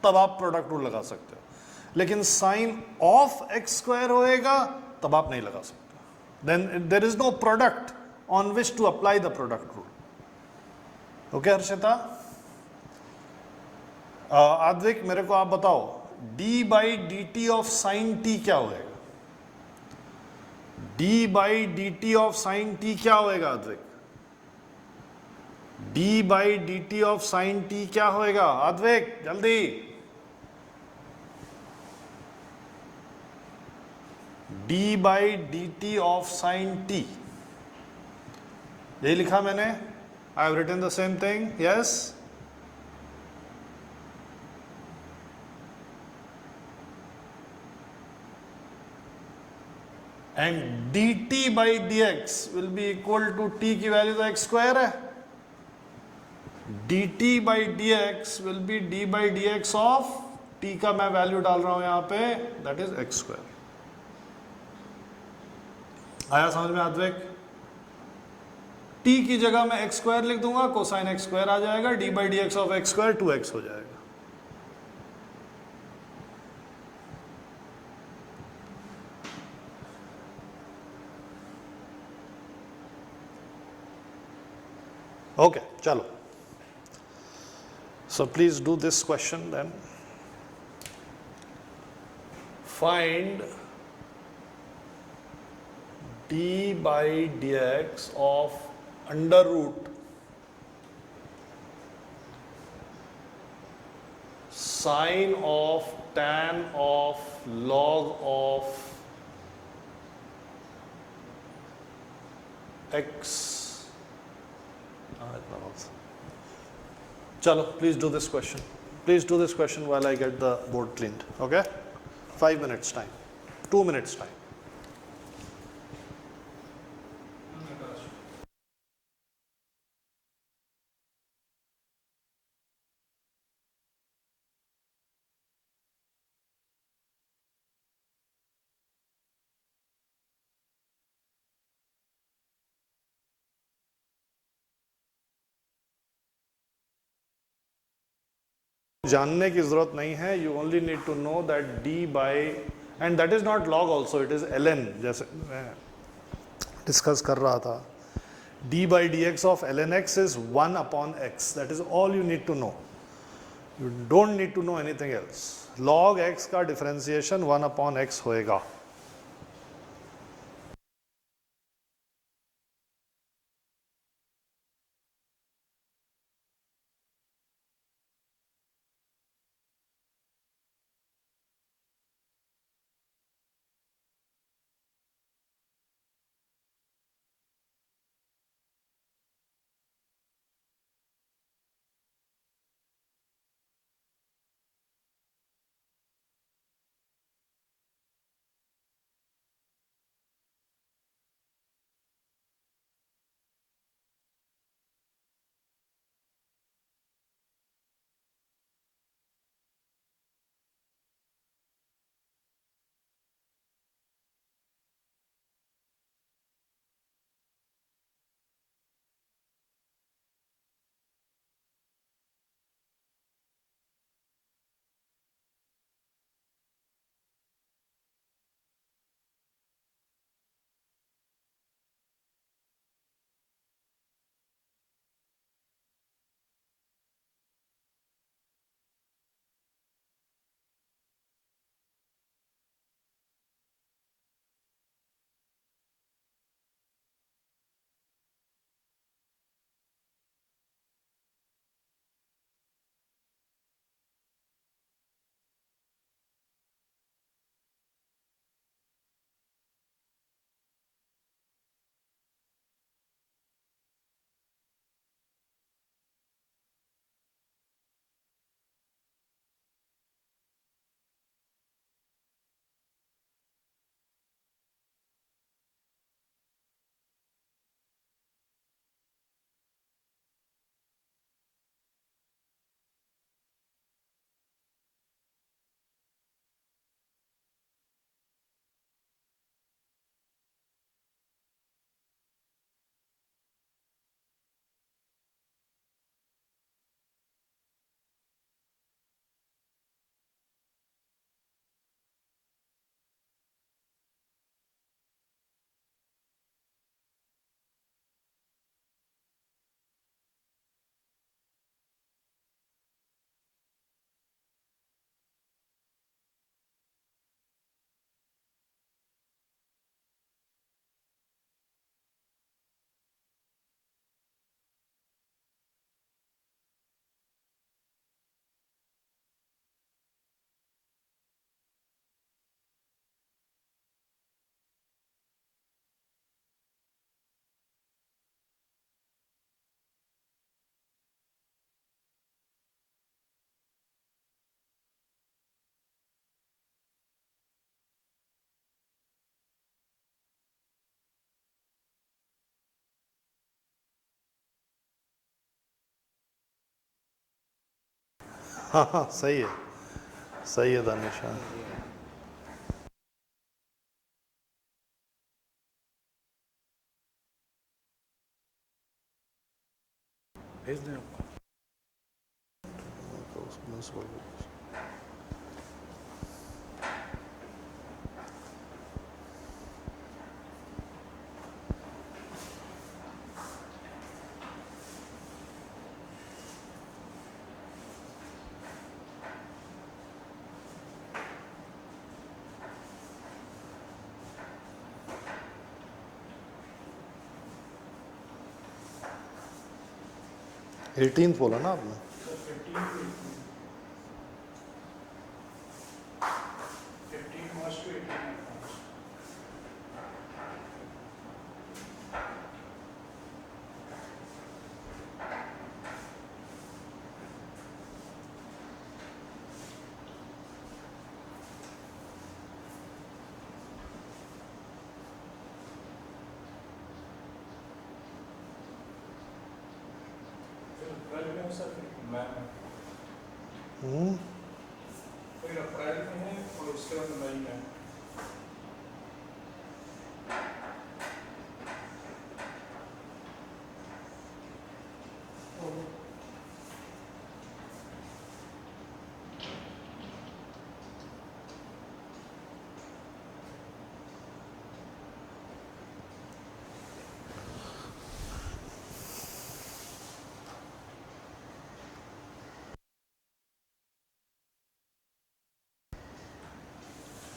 तब आप प्रोडक्ट रूल लगा सकते हो, लेकिन साइन ऑफ एक्स स्क्वायर होएगा तब आप नहीं लगा सकते. Then there is no product on which to apply the product rule. Okay Harshita? Advik मेरे को आप बताओ, d by d t of sine t क्या होएगा? D by d t of sine t क्या होएगा Advik? D by d t of sine t क्या होएगा अद्विक, जल्दी? D by d t of sine t, यही लिखा मैंने. I have written the same thing. Yes, and d T by D x will be equal to t की value तो x square है. D T by D x will be d by D x of t का मैं value डाल रहा हूं यहां पे, दैट इज एक्स स्क्वायर. आया समझ में अद्वैक? टी की जगह मैं एक्स स्क्वायर लिख दूंगा, कोसाइन एक्स स्क्वायर आ जाएगा, D by D x of x square 2x हो जाएगा. ओके, चलो. So please do this question then. Find d by dx of under root sine of tan of log of x. Chalo, please do this question. Please do this question while I get the board cleaned. Okay? 5 minutes time. 2 minutes time. जानने की जरूरत नहीं है. You only need to know that d by, and that is not log also, it is ln, जैसे मैं discuss कर रहा था. d by dx of ln x is 1 upon x. That is all you need to know. You don't need to know anything else. log x का differentiation 1 upon x होएगा. हाँ हाँ सही है दानिश। हाँ भेज दें आपको। तो उसमें से बोल दो। एटीन्थ बोला ना आपने? अप्रैल में सर मैं फिर अप्रैल में है और उसके बाद मई में।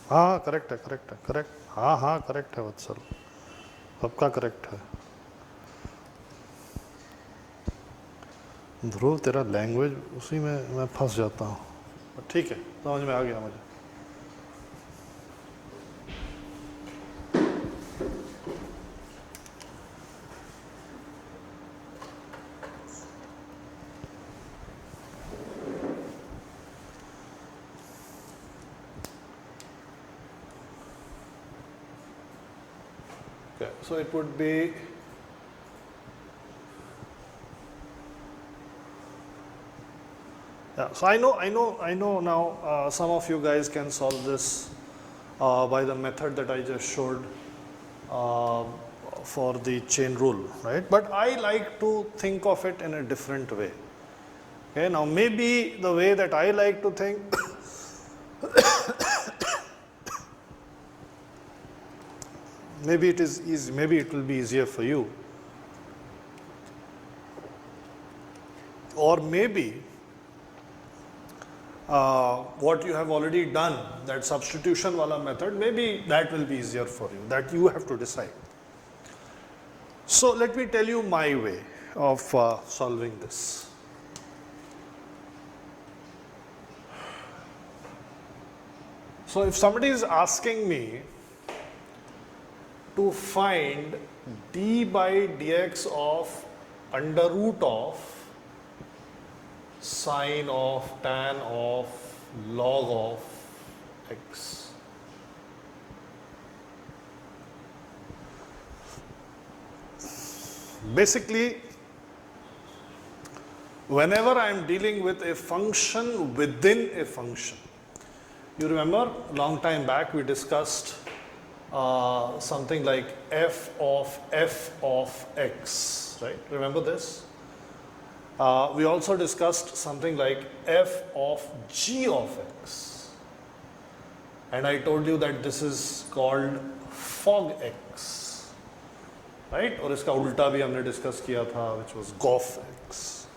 हाँ करेक्ट है करेक्ट। हाँ हाँ करेक्ट है वत्सल, सबका करेक्ट है। ध्रुव तेरा लैंग्वेज उसी में मैं फंस जाता हूँ। ठीक है समझ में आ गया मुझे। Okay, so it would be yeah, so I know now some of you guys can solve this by the method that I just showed uh, for the chain rule, right? But I like to think of it in a different way. Okay, now maybe the way that I like to think maybe it is easy, maybe it will be easier for you, or maybe what you have already done, that substitution wala method, maybe that will be easier for you, that you have to decide. So let me tell you my way of solving this. So if somebody is asking me to find d by dx of under root of sine of tan of log of x, basically whenever I am dealing with a function within a function, you remember long time back we discussed something like f of x, right? Remember this? We also discussed something like f of g of x, and I told you that this is called fog x, right? और इसका उल्टा भी हमने discuss किया था, which was gof x.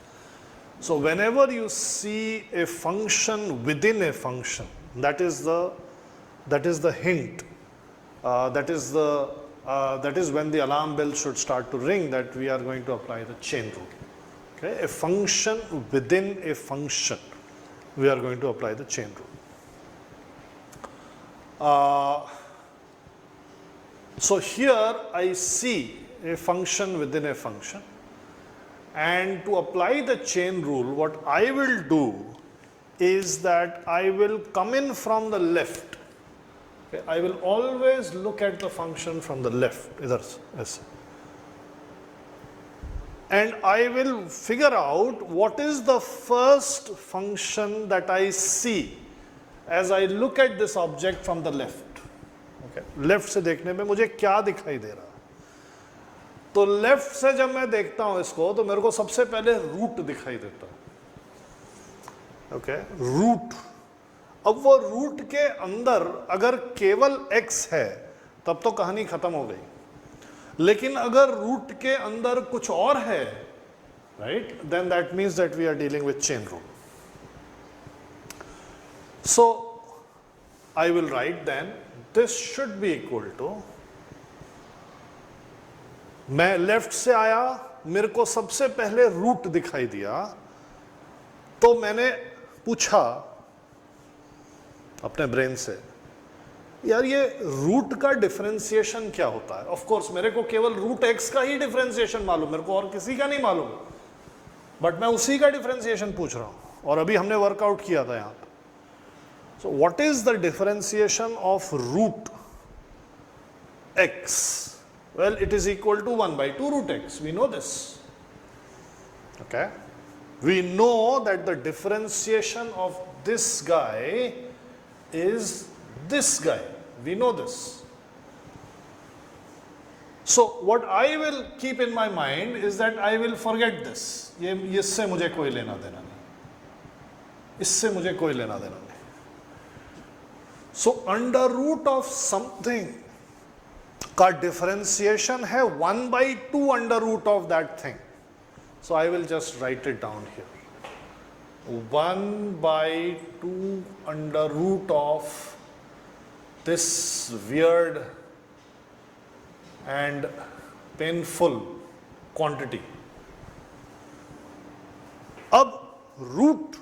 So whenever you see a function within a function, that is the hint. That is when the alarm bell should start to ring, that we are going to apply the chain rule. Okay, a function within a function, we are going to apply the chain rule. So here I see a function within a function, and to apply the chain rule, what I will do is that I will come in from the left. Okay, I will always look at the function from the left. इधर से ऐसे. and I will figure out what is the first function that I see as I look at this object from the left. Okay, left से देखने में मुझे क्या दिखाई दे रहा है? तो लेफ्ट से जब मैं देखता हूं इसको तो मेरे को सबसे पहले रूट दिखाई देता है. Okay, root. अब वो रूट के अंदर अगर केवल x है तब तो कहानी खत्म हो गई. लेकिन अगर रूट के अंदर कुछ और है, right, then that means that we are dealing with chain rule. So I will write then this should be equal to, मैं लेफ्ट से आया, मेरे को सबसे पहले रूट दिखाई दिया, तो मैंने पूछा अपने ब्रेन से, यार ये रूट का डिफरेंशिएशन क्या होता है? ऑफ कोर्स मेरे को केवल रूट एक्स का ही डिफरेंशिएशन मालूम, मेरे को और किसी का नहीं मालूम, बट मैं उसी का डिफरेंशिएशन पूछ रहा हूं और अभी हमने वर्कआउट किया था यहां पे. So what is the differentiation of root x? Well, it is equal to 1/2 root x. We know this. Okay, we know that the differentiation of this guy is this guy. We know this. So what I will keep in my mind is that I will forget this. ये इससे मुझे कोई लेना देना नहीं, इससे मुझे कोई लेना देना नहीं. So under root of something का differentiation है 1/2 under root of that thing. So I will just write it down here. 1/2 under root of this weird and painful quantity. अब रूट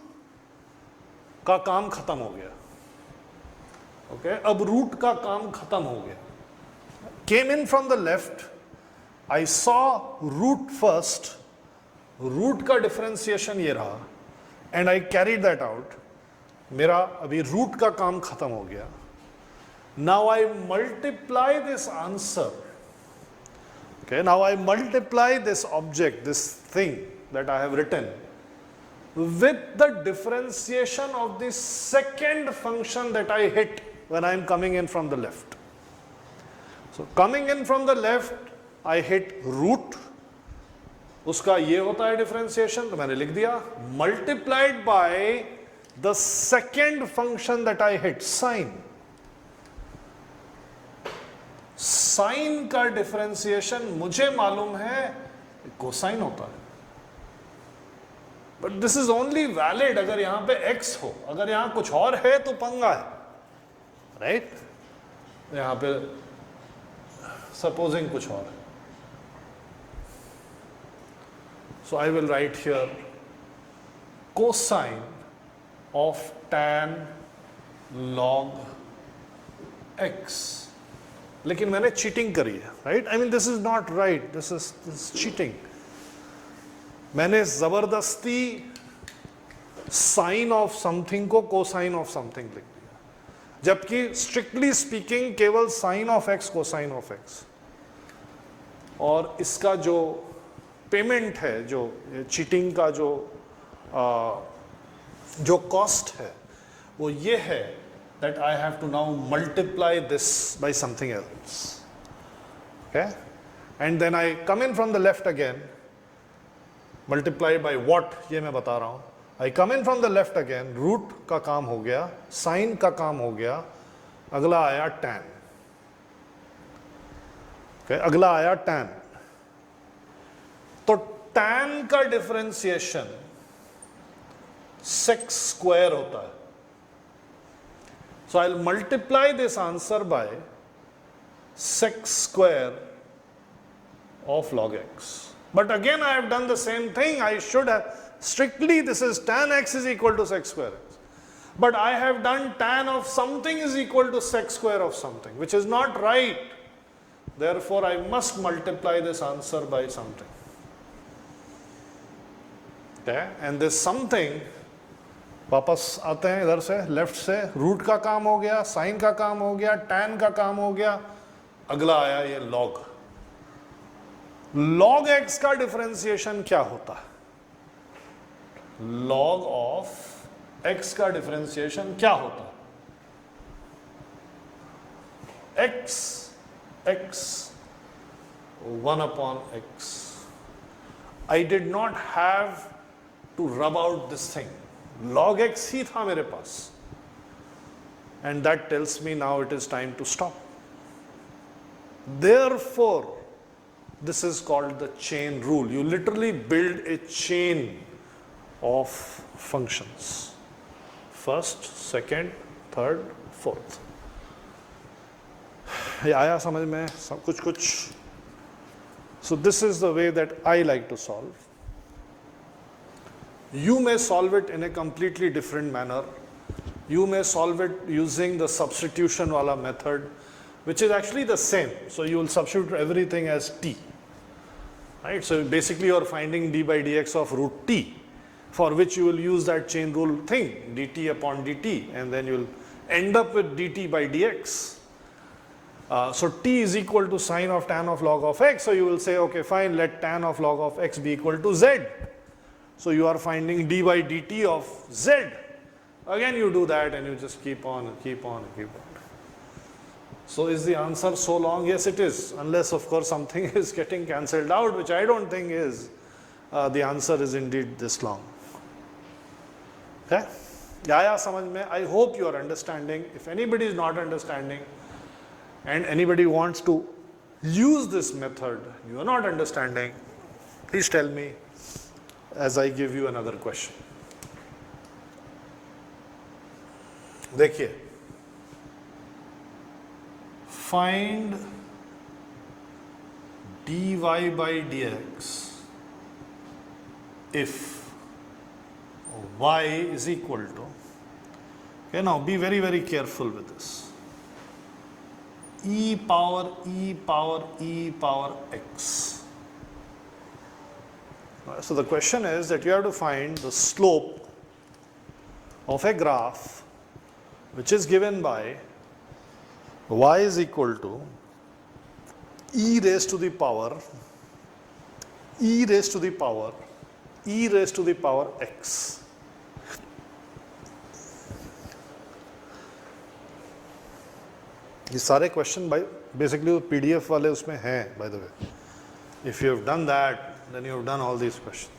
का काम खत्म हो गया. ओके, अब रूट का काम खत्म हो गया. Came in from the left, I saw root first. Root का डिफरेंशिएशन ये रहा, and I carried that out. मेरा अभी रूट का काम खत्म हो गया. Now I multiply this answer. Okay, now I multiply this object, this thing that I have written, with the differentiation of the second function that I hit when I am coming in from the left. So coming in from the left, I hit root. उसका ये होता है differentiation, तो मैंने लिख दिया, multiplied by the second function that I hit, sine. Sine का differentiation मुझे मालूम है कोसाइन होता है, but this is only valid अगर यहां पे x हो. अगर यहां कुछ और है तो पंगा है, राइट? यहां पे सपोजिंग कुछ और है. So I will write here cosine of tan log x. लेकिन मैंने चीटिंग करी है, right? I mean this is not right, this is cheating. मैंने जबरदस्ती साइन ऑफ समथिंग को कोसाइन ऑफ समथिंग लिख दिया, जबकि स्ट्रिक्टली स्पीकिंग केवल sine of x cosine of x. और इसका जो पेमेंट है, जो चीटिंग का जो कॉस्ट है, वो ये है that I have to now multiply this by something else. Okay, and then I come in from the left again, multiply by what ये मैं बता रहा हूं. I come in from the left again, root का काम हो गया, sign का काम हो गया, अगला आया टैन. ओके, अगला आया टैन. तो tan का डिफरेंशिएशन sec स्क्वायर होता है. So I will multiply this answer by sec square of log x. But again I have done the same thing. I should have strictly this is tan x is equal to sec square x. But I have done tan of something is equal to sec square of something, which is not right. Therefore, I must multiply this answer by something. Okay, and this something, वापस आते हैं इधर से left से, root का काम हो गया, साइन का काम हो गया, टैन का काम हो गया, अगला आया ये लॉग. log x का डिफरेंशिएशन क्या होता है? log ऑफ x का डिफरेंशिएशन क्या होता है? x 1 upon x. I did not have to rub out this thing. log x ही था मेरे पास. And that tells me now it is time to stop. Therefore, this is called the chain rule. You literally build a chain of functions. First, second, third, fourth. ये आया समझ में सब कुछ. So this is the way that I like to solve. You may solve it in a completely different manner. You may solve it using the substitution wala method, which is actually the same. So you will substitute everything as t. Right? So basically you are finding d by dx of root t, for which you will use that chain rule thing, dt upon dt, and then you will end up with dt by dx. So t is equal to sine of tan of log of x. So you will say, okay, fine, let tan of log of x be equal to z. So you are finding d by dt of z. Again you do that and you just keep on and keep on and keep on. So is the answer so long? Yes, it is. Unless of course something is getting cancelled out, which I don't think is. The answer is indeed this long. Okay? Yeah, samajh mein. I hope you are understanding. If anybody is not understanding and anybody wants to use this method, you are not understanding, please tell me as I give you another question. देखिए, find dy by dx if y is equal to, okay, now be very very careful with this, e power x. So the question is that you have to find the slope of a graph which is given by y is equal to e raised to the power x. ये सारे question basically वो PDF वाले उसमें हैं, by the way. If you have done that, then you have done all these questions.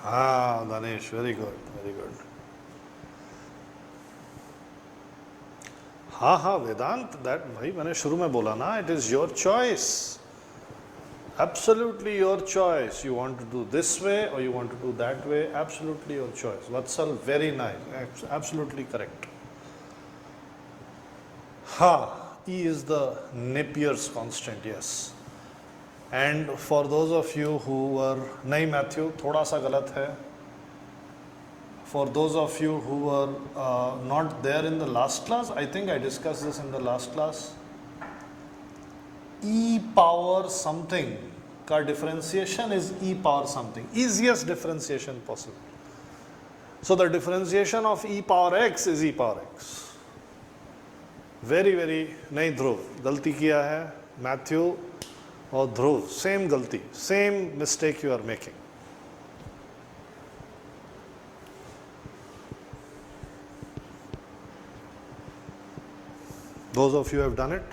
Ah, Danesh, very good, very good. हाँ वेदांत, that भाई मैंने शुरू में बोला ना, it is your choice, absolutely your choice. You want to do this way or you want to do that way, absolutely your choice. Vatsal, very nice, absolutely correct. E is the Napier's constant, yes. And for those of you who were, नहीं Matthew, थोड़ा सा गलत है. For those of you who were not there in the last class, I think I discussed this in the last class. E power something का differentiation is e power something. Easiest differentiation possible. So the differentiation of e power x is e power x. Very very, नहीं ध्रुव, गलती किया है. Matthew और ध्रुव, same गलती, same mistake you are making. Those of you who have done it,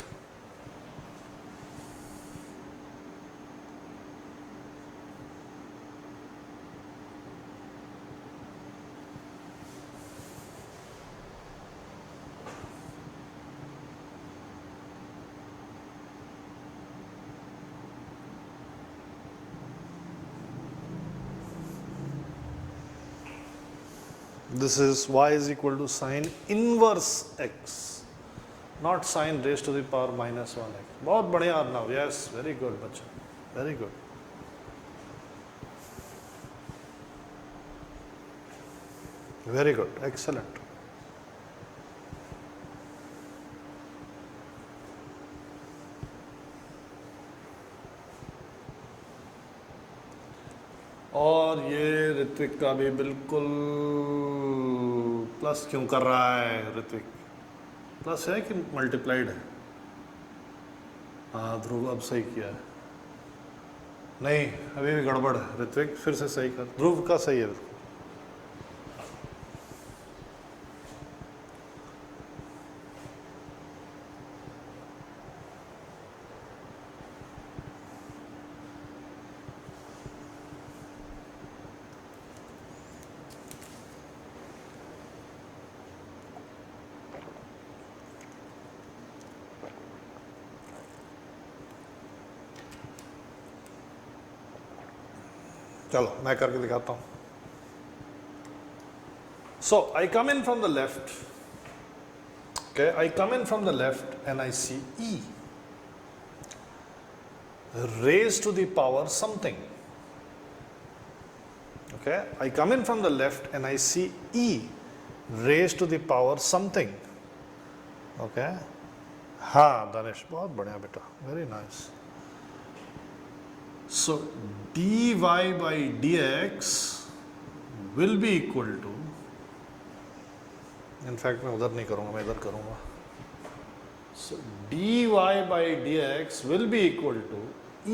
this is y is equal to sine inverse x. Not sine raise to the power -1x। बहुत बढ़िया Arnav, yes very good बच्चा, very good. Very good, excellent. और ये ऋत्विक का भी बिल्कुल plus क्यों कर रहा है ऋत्विक? प्लस है कि मल्टीप्लाइड है? हाँ ध्रुव अब सही किया है। नहीं अभी भी गड़बड़ है ऋत्विक, फिर से सही कर। ध्रुव का सही है। चलो मैं करके दिखाता हूं। So I come in from the left, okay, I come in from the left and I see E raised to the power something. Okay, I come in from the left and I see E raised to the power something. Okay, हाँ दानिश बहुत बढ़िया बेटा, very nice. So dy by dx will be equal to, in fact मैं उधर नहीं करूँगा, मैं इधर करूँगा. So dy by dx will be equal to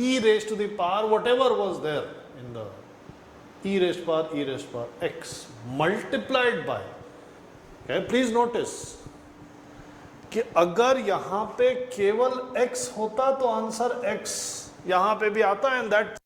e raised to the power whatever was there in the e raised to power x multiplied by, okay, please notice कि अगर यहाँ पे केवल x होता तो आंसर x यहाँ पे भी आता, एंड दैट